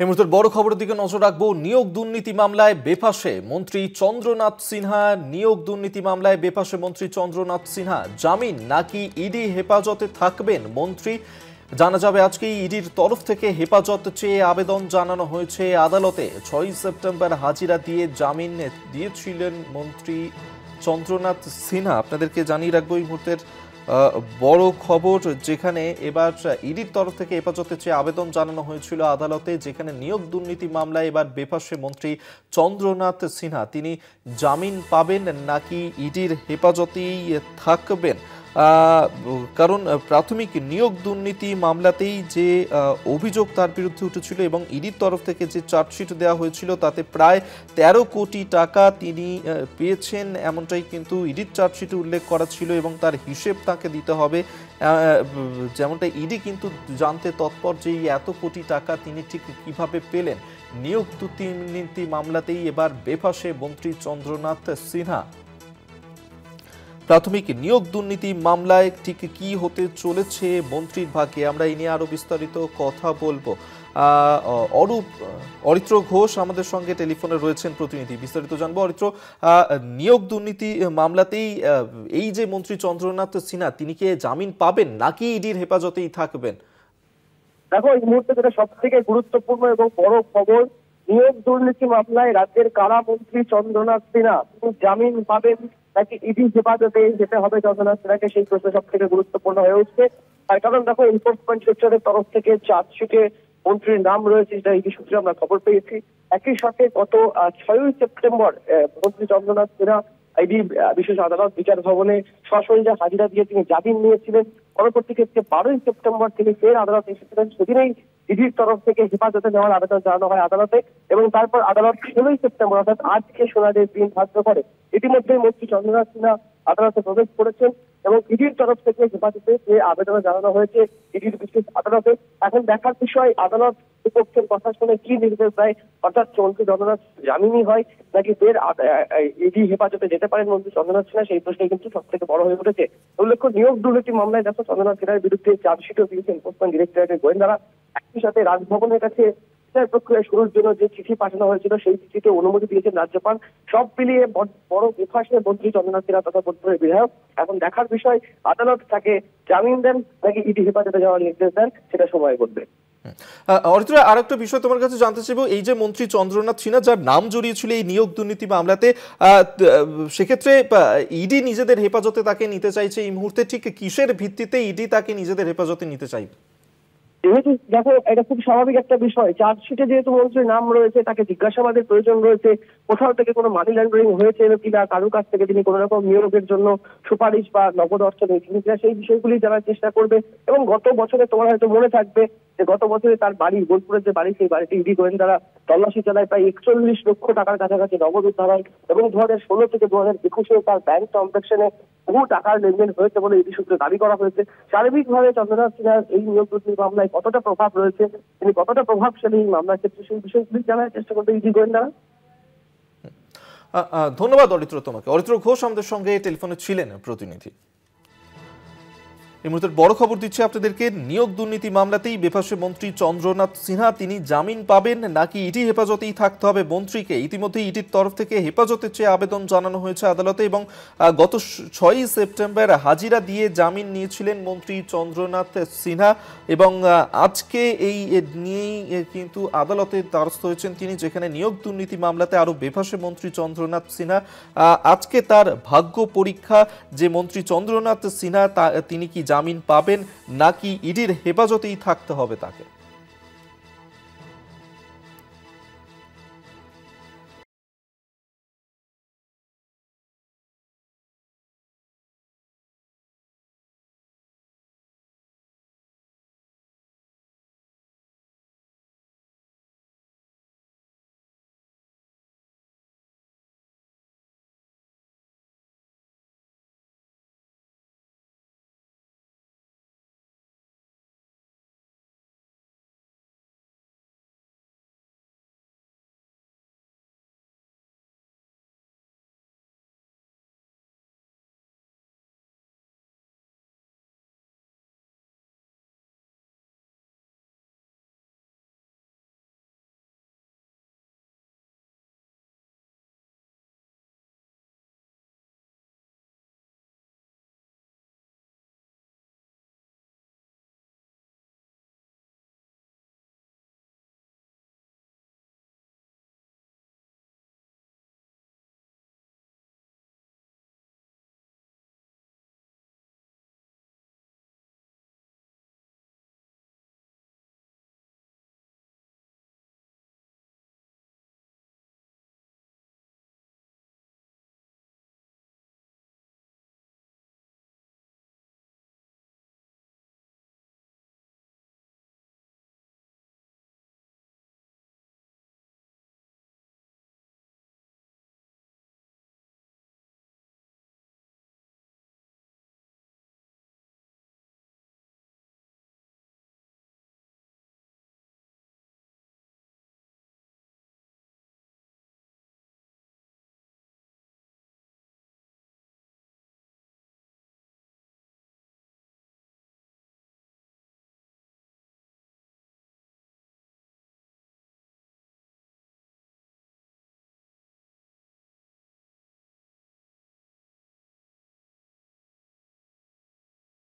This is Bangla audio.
এই মুহূর্তের বড় খবরের দিকে নজর রাখবো। নিয়োগ দুর্নীতি মামলায় বেফাঁসে মন্ত্রী চন্দ্রনাথ সিনহা। নিয়োগ দুর্নীতি মামলায় বেফাঁসে মন্ত্রী চন্দ্রনাথ সিনহা। জামিন নাকি ইডি হেফাজতে থাকবেন মন্ত্রী, জানা যাবে আজকেই। ইডির তরফ থেকে হেফাজত চেয়ে আবেদন জানানো হয়েছে আদালতে। 6 সেপ্টেম্বর হাজিরা দিয়ে জামিন দিয়েছিলেন মন্ত্রী চন্দ্রনাথ সিনহা। আপনাদেরকে জানিয়ে রাখবো এই মুহূর্তের বড় খবর, যেখানে এবার ইডির তরফ থেকে হেফাজতে চেয়ে আবেদন জানানো হয়েছিল আদালতে, যেখানে নিয়োগ দুর্নীতি মামলায় এবার বেফাঁসে মন্ত্রী চন্দ্রনাথ সিনহা। তিনি জামিন পাবেন নাকি ইডির হেফাজতেই থাকবেন, কারণ প্রাথমিক নিয়োগ দুর্নীতি মামলাতেই যে অভিযোগ তার বিরুদ্ধে উঠেছিল এবং ইডির তরফ থেকে যে চার্জশিট দেওয়া হয়েছিল তাতে প্রায় 13 কোটি টাকা তিনি পেয়েছেন, এমনটাই কিন্তু ইডির চার্জশিটে উল্লেখ করা ছিল এবং তার হিসেব তাকে দিতে হবে। যেমনটা ইডি কিন্তু জানতে তৎপর যে এত কোটি টাকা তিনি ঠিক কিভাবে পেলেন। নিয়োগ দুর্নীতি মামলাতেই এবার বেফাঁসে মন্ত্রী চন্দ্রনাথ সিনহা। প্রাথমিক নিয়োগ দুর্নীতি মামলায় ঠিক কি হতে চলেছে মন্ত্রীর ভাগ্যে, আমরা এই নিয়ে আরো বিস্তারিত কথা বলবো। অরিত্র ঘোষ আমাদের সঙ্গে টেলিফোনে রয়েছেন প্রতিনিধি, বিস্তারিত জানবো। অরিত্র, নিয়োগ দুর্নীতি মামলাতেই এই যে মন্ত্রী চন্দ্রনাথ সিনহা, তিনি কি জামিন পাবেন নাকি ইডির হেফাজতেই থাকবেন? দেখো, এই মুহূর্তে যেটা সব থেকে গুরুত্বপূর্ণ এবং বড় খবর, নিয়োগ দুর্নীতি মামলায় রাজ্যের কারামন্ত্রী চন্দ্রনাথ সিনহা তিনি জামিন পাবেন নাকি ইডি হেফাজতে যেতে হবে চন্দ্রনাথ সিনহাকে, সেই প্রশ্ন সব থেকে গুরুত্বপূর্ণ হয়ে উঠছে। তার কারণ দেখো, এনফোর্সমেন্ট সেক্টরের তরফ থেকে চার্জশিটে মন্ত্রীর নাম রয়েছে, যেটা ইডি সূত্রে আমরা খবর পেয়েছি। একই সাথে গত 6 সেপ্টেম্বর মন্ত্রী চন্দ্রনাথ সিনহা ইডি বিশেষ আদালত বিচার ভবনে সশরীরে হাজিরা দিয়ে তিনি জামিন নিয়েছিলেন। পরবর্তী ক্ষেত্রে 12 সেপ্টেম্বর তিনি ফের আদালতে এসেছিলেন। সেদিনেই ইডির তরফ থেকে হেফাজতে নেওয়ার আবেদন জানানো হয় আদালতে এবং তারপর আদালত 16 সেপ্টেম্বর অর্থাৎ আজকে শুনানির দিন ধার্য করে। ইতিমধ্যে মন্ত্রী চন্দ্রনাথ সিনহা আদালতে প্রবেশ করেছেন এবং ইডির তরফ থেকে হেফাজতে যে আবেদন জানানো হয়েছে ইডির বিশেষ আদালতে। এখন দেখার বিষয় আদালত বিপক্ষের কথা শুনে কি নির্দেশ দেয়, অর্থাৎ মন্ত্রী চন্দ্রনাথ জামিনই হয় নাকি ফের ইডি হেফাজতে যেতে পারেন মন্ত্রী চন্দ্রনাথ সিনহা, সেই প্রশ্নই কিন্তু সব থেকে বড় হয়ে উঠেছে। উল্লেখ্য, নিয়োগ দুর্নীতি মামলায় দেখো চন্দ্রনাথ সিনহার বিরুদ্ধে চার্জশিটও দিয়েছে এনফোর্সমেন্ট ডিরেক্টরেটের গোয়েন্দারা। একই সাথে রাজভবনের কাছে বিচার প্রক্রিয়া শুরুর জন্য যে চিঠি পাঠানো হয়েছিল সেই চিঠিতে অনুমতি দিয়েছেন রাজ্যপাল। সব মিলিয়ে বড় বেফাঁসে মন্ত্রী চন্দ্রনাথ সিনহা তথা বোলপুরের বিধায়ক। এখন দেখার বিষয় আদালত তাকে জামিন দেন নাকি ইডি হেফাজতে যাওয়ার নির্দেশ দেন, সেটা সময় বলবে। অরিত্র, আরেকটা বিষয় তোমার কাছে জানতে চাইবো, এই যে মন্ত্রী চন্দ্রনাথ সিনহা যার নাম জড়িয়েছিল এই নিয়োগ দুর্নীতি মামলাতে, সেক্ষেত্রে ইডি নিজেদের হেফাজতে তাকে নিতে চাইছে এই মুহূর্তে, ঠিক কিসের ভিত্তিতে ইডি তাকে নিজেদের হেফাজতে নিতে চাইবে? যেহেতু দেখো, এটা খুব স্বাভাবিক একটা বিষয়, চার্জশিটে যেহেতু মন্ত্রীর নাম রয়েছে তাকে জিজ্ঞাসাবাদের প্রয়োজন রয়েছে। কোথাও থেকে কোনো মানি লন্ডারিং হয়েছে কিনা, কারোর কাছ থেকে তিনি কোনো রকম নিয়োগের জন্য সুপারিশ বা নগদ অর্থ নিয়েছেন কিনা, সেই বিষয়গুলি জানার চেষ্টা করবে। এবং গত বছরে তোমার হয়তো মনে থাকবে যে গত বছরে তার বাড়ি, বোলপুরের যে বাড়ি, সেই বাড়িতে ইডি গোয়েন্দারা তল্লাশি চালায়, প্রায় 41 লক্ষ টাকার কাছাকাছি নগদ উদ্ধার হয় এবং 2016 থেকে 2021 তার ব্যাংক ট্রানজাকশনে বহু টাকার লেনদেন হয়েছে বলে ইডি সূত্রে দাবি করা হয়েছে। সার্বিকভাবে চন্দ্রনাথ সিনহার এই নিয়োগ দুর্নীতি মামলায় কতটা প্রভাব রয়েছে, তিনি কতটা প্রভাবশালী এই মামলার ক্ষেত্রে, সেই বিষয়গুলি জানার চেষ্টা করবে ইডি গোয়েন্দারা। ধন্যবাদ অরিত্র তোমাকে। অরিত্র ঘোষ আমাদের সঙ্গে টেলিফোনে ছিলেন প্রতিনিধি। এই মুহূর্তের বড় খবর দিচ্ছে আপনাদেরকে, নিয়োগ দুর্নীতি মামলাতেই বেফাঁসে মন্ত্রী চন্দ্রনাথ সিনহা। তিনি জামিন পাবেন নাকি ইডি হেফাজতেই থাকতে হবে মন্ত্রীকে? ইতিমধ্যে ইডির তরফ থেকে হেফাজতে চেয়ে আবেদন জানানো হয়েছে আদালতে এবং গত 6 সেপ্টেম্বর হাজিরা দিয়ে জামিন নিয়েছিলেন মন্ত্রী চন্দ্রনাথ সিনহা এবং আজকে এই নিয়েই কিন্তু আদালতের দ্বারস্থ হয়েছেন তিনি, যেখানে নিয়োগ দুর্নীতি মামলাতে আরও বেফাঁসে মন্ত্রী চন্দ্রনাথ সিনহা। আজকে তার ভাগ্য পরীক্ষা যে মন্ত্রী চন্দ্রনাথ সিনহা তিনি কি জামিন পাবেন নাকি ইডির হেফাজতেই থাকতে হবে তাকে।